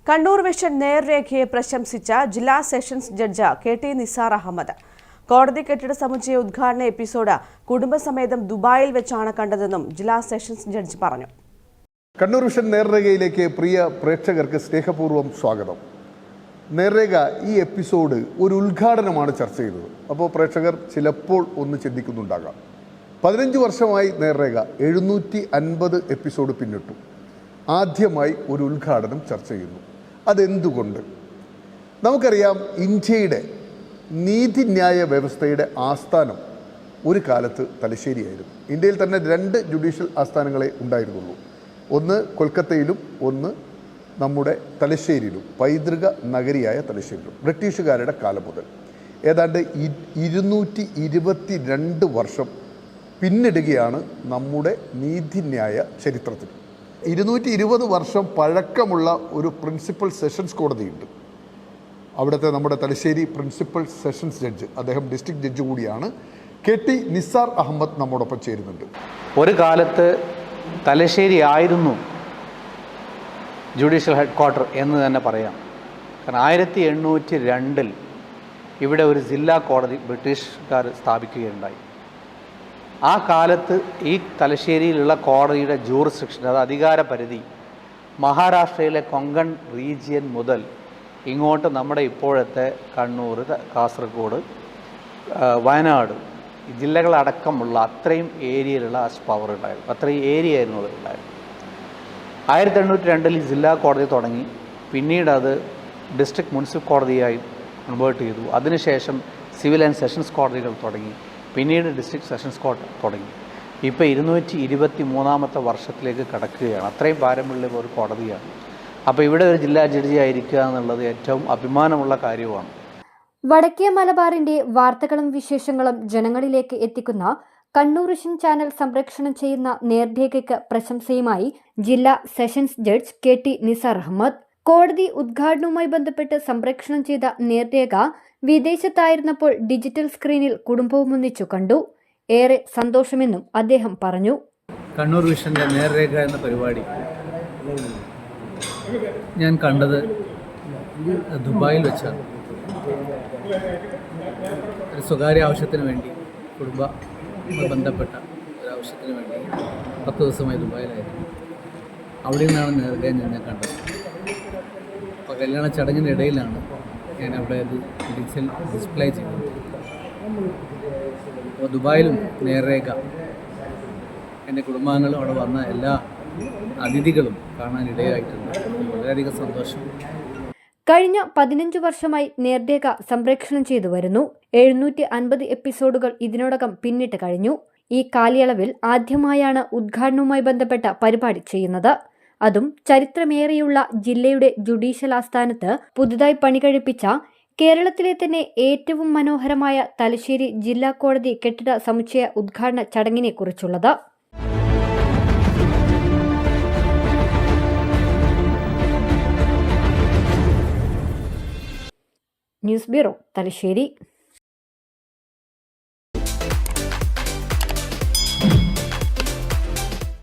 Kannur vision നേർരേഖയെ പ്രശംസിച്ച ജില്ലാ സെഷൻസ് ജഡ്ജ് കെ.ടി. നിസാർ അഹമ്മദ്. കോടതി കെട്ടിട സമുച്ചയ ഉദ്ഘാടന എപ്പിസോഡ് കുടുംബസമേതം ദുബായിൽ വെച്ചാണ് കണ്ടതെന്നും ജില്ലാ സെഷൻസ് ജഡ്ജ് പറഞ്ഞു. കണ്ണൂർ വിഷൻ നേർരേഖയിലേക്ക് പ്രിയ പ്രേക്ഷകർക്ക് സ്നേഹപൂർവ്വം സ്വാഗതം. നേർരേഖ ഈ എപ്പിസോഡ് ഒരു ഉദ്ഘാടനമാണ് ചർച്ച ചെയ്തത്. അപ്പോൾ പ്രേക്ഷകർ ചിലപ്പോൾ ഒന്ന് ചിന്തിക്കുന്നുണ്ടാകാം, 15 വർഷമായി നേർരേഖ 750 എപ്പിസോഡ് പിന്നിട്ടു. ആദ്യമായി ഒരു ഉദ്ഘാടനം ചർച്ച ചെയ്യുന്നു. അതെന്തുകൊണ്ട്? നമുക്കറിയാം, ഇന്ത്യയുടെ നീതിന്യായ വ്യവസ്ഥയുടെ ആസ്ഥാനം ഒരു കാലത്ത് തലശ്ശേരിയായിരുന്നു. ഇന്ത്യയിൽ തന്നെ 2 ജുഡീഷ്യൽ ആസ്ഥാനങ്ങളെ ഉണ്ടായിരുന്നുള്ളൂ. ഒന്ന് കൊൽക്കത്തയിലും ഒന്ന് നമ്മുടെ തലശ്ശേരിയിലും, പൈതൃക നഗരിയായ തലശ്ശേരിയിലും. ബ്രിട്ടീഷുകാരുടെ കാലം മുതൽ ഏതാണ്ട് 222 വർഷം പിന്നിടുകയാണ് നമ്മുടെ നീതിന്യായ ചരിത്രത്തിൽ. 220 വർഷം പഴക്കമുള്ള ഒരു പ്രിൻസിപ്പൽ സെഷൻസ് കോടതിയുണ്ട്. അവിടുത്തെ നമ്മുടെ തലശ്ശേരി പ്രിൻസിപ്പൽ സെഷൻസ് ജഡ്ജ്, അദ്ദേഹം ഡിസ്ട്രിക്ട് ജഡ്ജ് കൂടിയാണ്, കെ.ടി. നിസാർ അഹമ്മദ് നമ്മോടൊപ്പം ചേരുന്നുണ്ട്. ഒരു കാലത്ത് തലശ്ശേരി ആയിരുന്നു ജുഡീഷ്യൽ ഹെഡ് ക്വാർട്ടർ എന്ന് തന്നെ പറയാം. കാരണം 1802 ഇവിടെ ഒരു ജില്ലാ കോടതി ബ്രിട്ടീഷുകാർ സ്ഥാപിക്കുകയുണ്ടായി. ആ കാലത്ത് ഈ തലശ്ശേരിയിലുള്ള കോടതിയുടെ ജൂറിസ്ഡിക്ഷൻ, അത് അധികാര പരിധി, മഹാരാഷ്ട്രയിലെ കൊങ്കൺ റീജിയൻ മുതൽ ഇങ്ങോട്ട് നമ്മുടെ ഇപ്പോഴത്തെ കണ്ണൂർ, കാസർഗോഡ്, വയനാട് ജില്ലകളടക്കമുള്ള അത്രയും ഏരിയയിലുള്ള പവർ ഉണ്ടായിരുന്നു. അത്രയും ഏരിയ ആയിരുന്നു അതുണ്ടായിരുന്നു. 1802 ജില്ലാ കോടതി തുടങ്ങി. പിന്നീട് അത് ഡിസ്ട്രിക്ട് മുനിസിപ്പൽ കോടതിയായി കൺവേർട്ട് ചെയ്തു. അതിനുശേഷം സിവിൽ ആൻഡ് സെഷൻസ് കോടതികൾ തുടങ്ങി. പിന്നീട് ഡിസ്ട്രിക്ട് സെഷൻസ് കോടതി തുടങ്ങി. ഇപ്പോൾ 223ാമത്തെ വർഷത്തിലേക്ക് കടക്കുകയാണ്. അത്രയും പാരമ്പര്യമുള്ള ഒരു കോടതിയാണ്. അപ്പോൾ ഇവിടെ ഒരു ജില്ലാ ജഡ്ജി ആയിരിക്കുക എന്നുള്ളത് ഏറ്റവും അഭിമാനമുള്ള കാര്യമാണ്. വടക്കേ മലബാറിന്റെ വാർത്തകളും വിശേഷങ്ങളും ജനങ്ങളിലേക്ക് എത്തിക്കുന്ന കണ്ണൂർ വിഷൻ ചാനൽ സംപ്രേഷണം ചെയ്യുന്ന നേർരേഖയ്ക്ക് പ്രശംസയുമായി ജില്ലാ സെഷൻസ് ജഡ്ജ് കെ.ടി. നിസാർ അഹമ്മദ്. കോടതി ഉദ്ഘാടനവുമായി ബന്ധപ്പെട്ട് സംപ്രേഷണം ചെയ്ത നേർരേഖ വിദേശത്തായിരുന്നപ്പോൾ ഡിജിറ്റൽ സ്ക്രീനിൽ കുടുംബവും ഒന്നിച്ചു കണ്ടു. ഏറെ സന്തോഷമെന്നും അദ്ദേഹം പറഞ്ഞു. കണ്ണൂർ വിഷന്റെ നേർരേഖ എന്ന പരിപാടി ഞാൻ കണ്ടത് ദുബായിൽ വെച്ചാണ്. ഒരു സ്വകാര്യ ആവശ്യത്തിന് വേണ്ടി, കുടുംബവുമായി ബന്ധപ്പെട്ട ഒരാവശ്യത്തിന് വേണ്ടി 10 ദിവസമായി ദുബായിലായിരുന്നു. അവിടെ നിന്നാണ് നേർരേഖ ഞാൻ കണ്ടത്. അപ്പോൾ കല്യാണ ചടങ്ങിനിടയിലാണ് ഞാൻ അവിടെ അത് ഡിസ്പ്ലേ ചെയ്തത്. അപ്പോൾ ദുബായിലും നേർരേഖ, എൻ്റെ കുടുംബാംഗങ്ങളും അവിടെ വന്ന എല്ലാ അതിഥികളും കാണാനിടയായിട്ടുണ്ട്. വളരെയധികം സന്തോഷം. കഴിഞ്ഞ 15 വർഷമായി നേർരേഖ സംപ്രേഷണം ചെയ്തു വരുന്നു. 750 എപ്പിസോഡുകൾ ഇതിനോടകം പിന്നിട്ട് കഴിഞ്ഞു. ഈ കാലയളവിൽ ആദ്യമായാണ് ഉദ്ഘാടനവുമായി ബന്ധപ്പെട്ട പരിപാടി ചെയ്യുന്നത്. അതും ചരിത്രമേറെയുള്ള ജില്ലയുടെ ജുഡീഷ്യൽ ആസ്ഥാനത്ത് പുതുതായി പണികഴിപ്പിച്ച കേരളത്തിലെ തന്നെ ഏറ്റവും മനോഹരമായ തലശ്ശേരി ജില്ലാ കോടതി കെട്ടിട സമുച്ചയ ഉദ്ഘാടന ചടങ്ങിനെ കുറിച്ചുള്ളത്. News bureau, Thalassery.